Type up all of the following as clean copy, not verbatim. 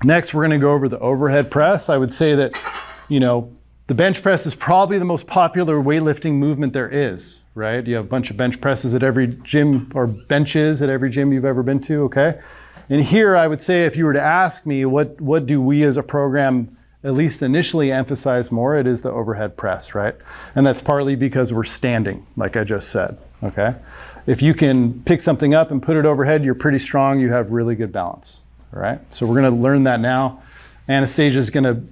Next, we're gonna go over the overhead press. I would say that, the bench press is probably the most popular weightlifting movement there is, right? You have a bunch of bench presses at every gym, or benches at every gym you've ever been to, okay? And here I would say, if you were to ask me, what do we as a program at least initially emphasize more, it is the overhead press, right? And that's partly because we're standing, like I just said, okay? If you can pick something up and put it overhead, you're pretty strong, you have really good balance, all right? So we're gonna learn that now. Anastasia's gonna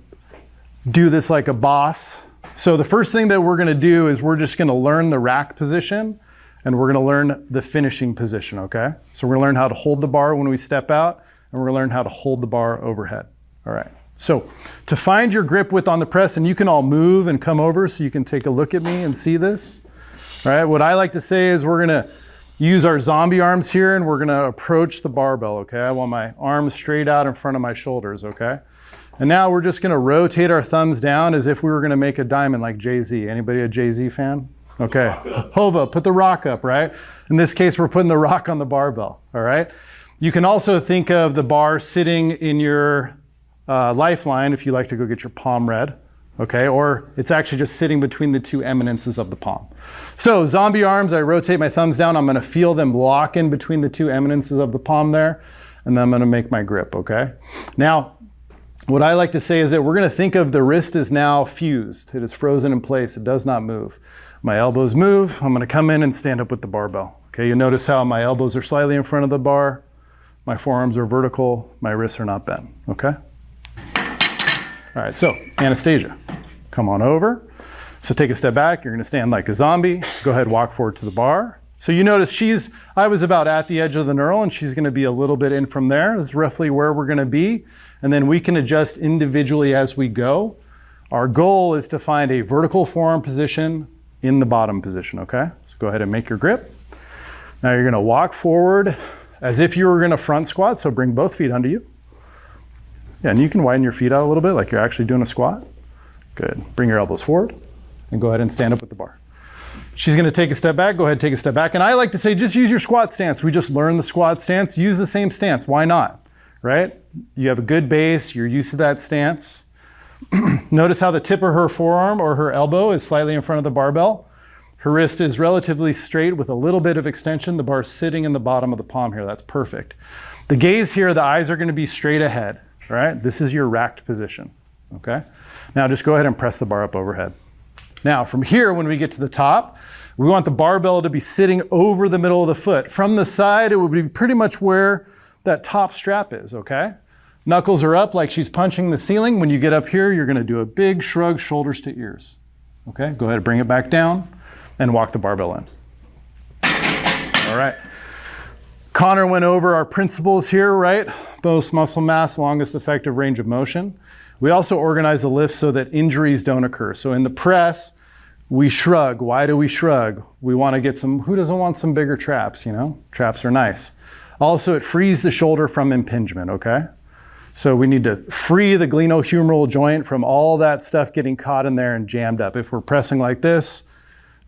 do this like a boss. So the first thing that we're gonna do is we're just gonna learn the rack position, and we're gonna learn the finishing position, okay? So we're gonna learn how to hold the bar when we step out, and we're gonna learn how to hold the bar overhead, all right? So to find your grip width on the press, and you can all move and come over so you can take a look at me and see this, all right? What I like to say is we're gonna use our zombie arms here, and we're gonna approach the barbell, okay? I want my arms straight out in front of my shoulders, okay? And now we're just gonna rotate our thumbs down as if we were gonna make a diamond like Jay-Z. Anybody a Jay-Z fan? Okay, Hova, put the rock up, right? In this case, we're putting the rock on the barbell, all right? You can also think of the bar sitting in your lifeline if you like to go get your palm read, okay? Or it's actually just sitting between the two eminences of the palm. So zombie arms, I rotate my thumbs down. I'm gonna feel them lock in between the two eminences of the palm there, and then I'm gonna make my grip, okay? Now, what I like to say is that we're gonna think of the wrist is now fused. It is frozen in place, it does not move. My elbows move, I'm gonna come in and stand up with the barbell. Okay, you notice how my elbows are slightly in front of the bar, my forearms are vertical, my wrists are not bent, okay? All right, so Anastasia, come on over. So take a step back, you're gonna stand like a zombie. Go ahead, walk forward to the bar. So you notice I was about at the edge of the knurl, and she's gonna be a little bit in from there. That's roughly where we're gonna be. And then we can adjust individually as we go. Our goal is to find a vertical forearm position in the bottom position, okay? So go ahead and make your grip. Now you're gonna walk forward as if you were gonna front squat, so bring both feet under you. Yeah, and you can widen your feet out a little bit like you're actually doing a squat. Good, bring your elbows forward and go ahead and stand up with the bar. She's gonna take a step back, go ahead, take a step back. And I like to say, just use your squat stance. We just learned the squat stance, use the same stance, why not, right? You have a good base, you're used to that stance. Notice how the tip of her forearm or her elbow is slightly in front of the barbell. Her wrist is relatively straight with a little bit of extension. The bar is sitting in the bottom of the palm here, that's perfect. The gaze here, the eyes are gonna be straight ahead, all right? This is your racked position, okay? Now just go ahead and press the bar up overhead. Now from here, when we get to the top, we want the barbell to be sitting over the middle of the foot. From the side, it would be pretty much where that top strap is, okay? Knuckles are up like she's punching the ceiling. When you get up here, you're gonna do a big shrug, shoulders to ears. Okay, go ahead and bring it back down and walk the barbell in. All right. Connor went over our principles here, right? Most muscle mass, longest effective range of motion. We also organize the lift so that injuries don't occur. So in the press, we shrug. Why do we shrug? We wanna get who doesn't want some bigger traps, you know? Traps are nice. Also, it frees the shoulder from impingement, okay? So we need to free the glenohumeral joint from all that stuff getting caught in there and jammed up. If we're pressing like this,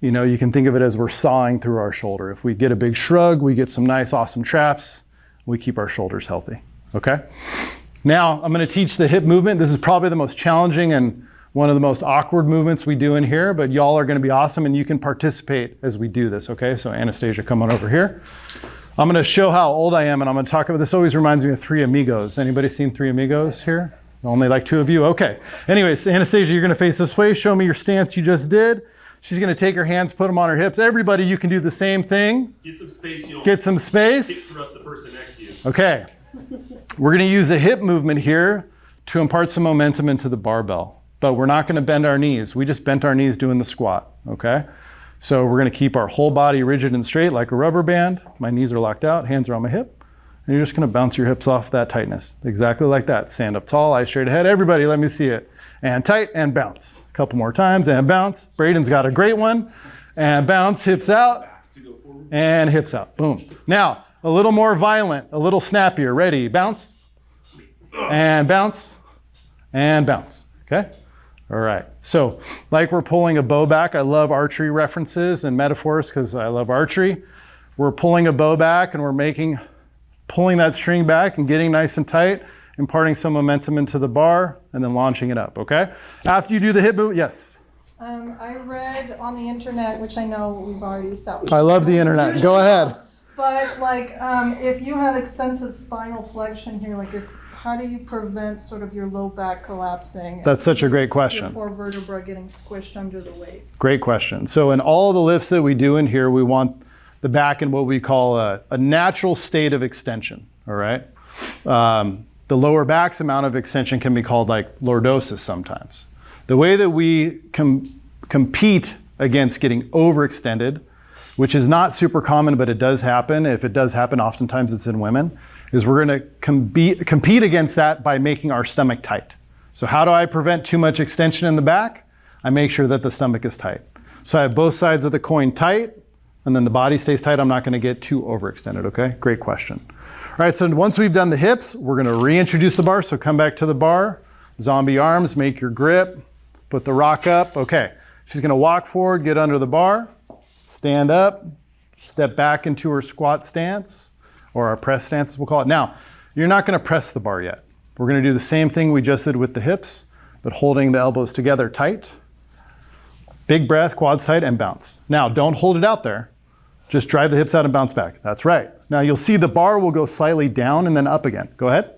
you can think of it as we're sawing through our shoulder. If we get a big shrug, we get some nice, awesome traps, we keep our shoulders healthy, okay? Now, I'm gonna teach the hip movement. This is probably the most challenging and one of the most awkward movements we do in here, but y'all are gonna be awesome and you can participate as we do this, okay? So Anastasia, come on over here. I'm gonna show how old I am, and I'm gonna talk about, this always reminds me of Three Amigos. Anybody seen Three Amigos here? Only like 2 of you, okay. Anyways, Anastasia, you're gonna face this way. Show me your stance you just did. She's gonna take her hands, put them on her hips. Everybody, you can do the same thing. Get some space. Get some space. Kick thrust the person next to you. Okay. We're gonna use a hip movement here to impart some momentum into the barbell, but we're not gonna bend our knees. We just bent our knees doing the squat, okay? So we're gonna keep our whole body rigid and straight like a rubber band. My knees are locked out, hands are on my hip. And you're just gonna bounce your hips off that tightness. Exactly like that. Stand up tall, eyes straight ahead. Everybody, let me see it. And tight, and bounce. A couple more times, and bounce. Braden's got a great one. And bounce, hips out, and hips out. Boom. Now, a little more violent, a little snappier. Ready, bounce, and bounce, and bounce, okay? All right, so like we're pulling a bow back. I love archery references and metaphors because I love archery. We're pulling a bow back and we're pulling that string back and getting nice and tight. imparting some momentum into the bar, and then launching it up, okay? After you do the hip move, yes? I read on the internet, which I know we've already established. I love the internet. Go ahead. But like, if you have extensive spinal flexion here, like how do you prevent sort of your low back collapsing? That's such a great question. Your poor vertebra getting squished under the weight. Great question. So in all the lifts that we do in here, we want the back in what we call a natural state of extension, all right? The lower back's amount of extension can be called like lordosis sometimes. The way that we compete against getting overextended, which is not super common, but it does happen. If it does happen, oftentimes it's in women, is we're gonna compete against that by making our stomach tight. So how do I prevent too much extension in the back? I make sure that the stomach is tight. So I have both sides of the coin tight, and then the body stays tight. I'm not gonna get too overextended, okay? Great question. All right, so once we've done the hips, we're gonna reintroduce the bar. So come back to the bar, zombie arms, make your grip, put the rock up, okay. She's gonna walk forward, get under the bar, stand up, step back into her squat stance, or our press stance as we'll call it. Now, you're not gonna press the bar yet. We're gonna do the same thing we just did with the hips, but holding the elbows together tight. Big breath, quads tight, and bounce. Now, don't hold it out there. Just drive the hips out and bounce back. That's right. Now you'll see the bar will go slightly down and then up again. Go ahead.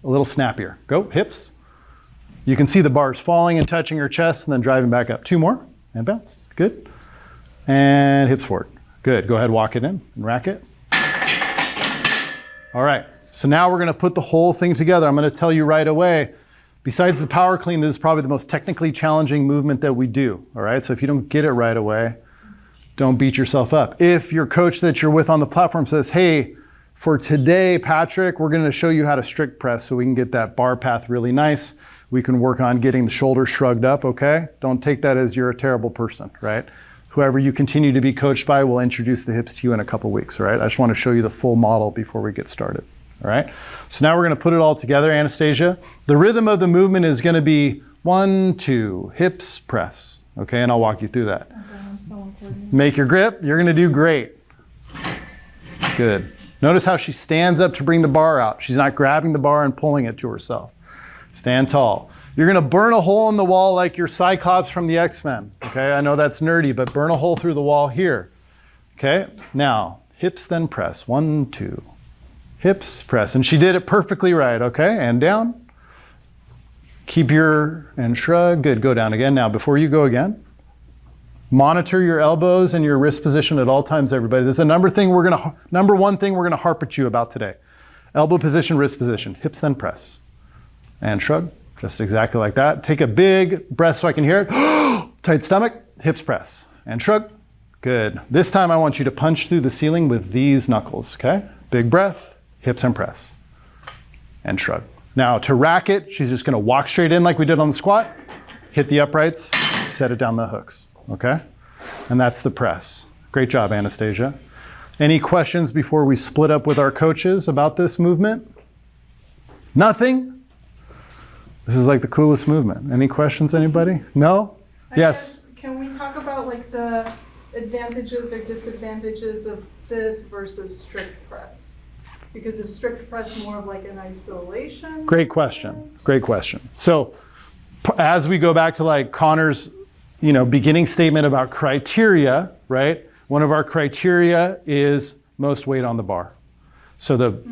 A little snappier. Go, hips. You can see the bars falling and touching your chest and then driving back up. 2 more, and bounce. Good. And hips forward. Good. Go ahead, walk it in and rack it. All right. So now we're gonna put the whole thing together. I'm gonna tell you right away, besides the power clean, this is probably the most technically challenging movement that we do. All right. So if you don't get it right away, don't beat yourself up. If your coach that you're with on the platform says, hey, for today, Patrick, we're gonna show you how to strict press so we can get that bar path really nice. We can work on getting the shoulders shrugged up, okay? Don't take that as you're a terrible person, right? Whoever you continue to be coached by will introduce the hips to you in a couple weeks, all right? I just wanna show you the full model before we get started, all right? So now we're gonna put it all together, Anastasia. The rhythm of the movement is gonna be 1, 2, hips, press, okay? And I'll walk you through that. Make your grip, you're gonna do great. Good. Notice how she stands up to bring the bar out. She's not grabbing the bar and pulling it to herself. Stand tall. You're gonna burn a hole in the wall like your Cyclops from the X-Men, okay? I know that's nerdy, but burn a hole through the wall here, okay? Now, hips then press, 1, 2. Hips, press, and she did it perfectly right, okay? And down. Keep and shrug, good, go down again. Now, before you go again, monitor your elbows and your wrist position at all times, everybody. This is the number one thing we're gonna harp at you about today. Elbow position, wrist position, hips then press. And shrug, just exactly like that. Take a big breath so I can hear it. Tight stomach, hips press. And shrug, good. This time I want you to punch through the ceiling with these knuckles, okay? Big breath, hips and press. And shrug. Now to rack it, she's just gonna walk straight in like we did on the squat, hit the uprights, set it down the hooks. Okay? And that's the press. Great job, Anastasia. Any questions before we split up with our coaches about this movement? Nothing? This is like the coolest movement. Any questions, anybody? No? Yes? Can we talk about like the advantages or disadvantages of this versus strict press? Because is strict press more of like an isolation? Great question. Great question. So as we go back to like Connor's beginning statement about criteria, right? One of our criteria is most weight on the bar. So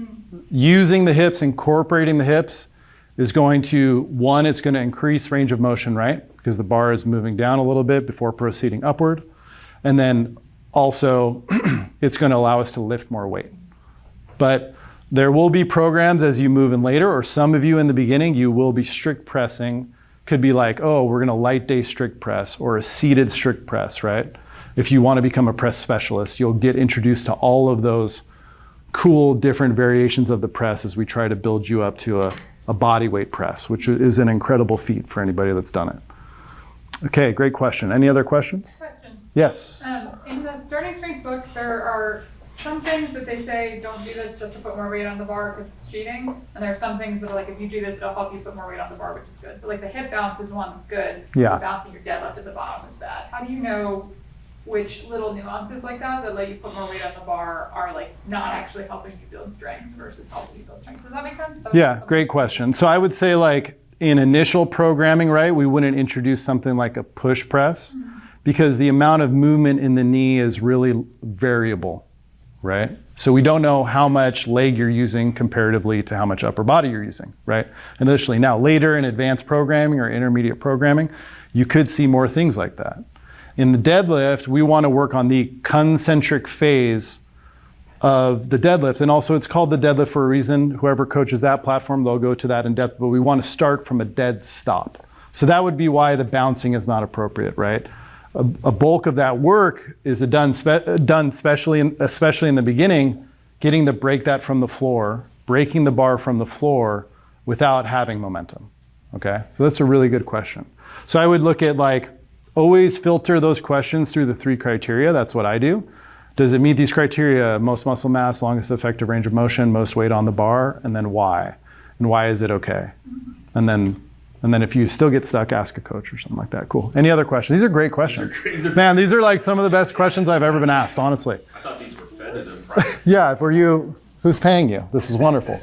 using the hips, incorporating the hips is going to, one, it's going to increase range of motion, right? Because the bar is moving down a little bit before proceeding upward. And then also, it's going to allow us to lift more weight. But there will be programs as you move in later, or some of you in the beginning, you will be strict pressing. Could be like, oh, we're gonna light day strict press or a seated strict press, right? If you wanna become a press specialist, you'll get introduced to all of those cool different variations of the press as we try to build you up to a body weight press, which is an incredible feat for anybody that's done it. Okay, great question. Any other questions? Question. Yes. In the starting strength book, there are some things that they say don't do this just to put more weight on the bar because it's cheating, and there are some things that are like if you do this it'll help you put more weight on the bar, which is good. So like the hip bounce is one that's good. Yeah. Bouncing your deadlift at the bottom is bad. How do you know which little nuances like that let you put more weight on the bar are like not actually helping you build strength versus helping you build strength. Does that make sense? That's Yeah, something- great question. So I would say like in initial programming, right, we wouldn't introduce something like a push press because the amount of movement in the knee is really variable, right? So we don't know how much leg you're using comparatively to how much upper body you're using, right? Initially. Now later in advanced programming or intermediate programming, you could see more things like that. In the deadlift, we want to work on the concentric phase of the deadlift. And also it's called the deadlift for a reason. Whoever coaches that platform, they'll go to that in depth, but we want to start from a dead stop. So that would be why the bouncing is not appropriate, right? A bulk of that work is done especially in the beginning, getting to break that from the floor, breaking the bar from the floor without having momentum, okay? So that's a really good question. So I would look at like, always filter those questions through the 3 criteria. That's what I do. Does it meet these criteria? Most muscle mass, longest effective range of motion, most weight on the bar, and then why? And why is it okay? And then if you still get stuck, ask a coach or something like that. Cool. Any other questions? These are great questions. Man, these are like some of the best questions I've ever been asked, honestly. I thought these were fed to them prior. Yeah, who's paying you? This is wonderful.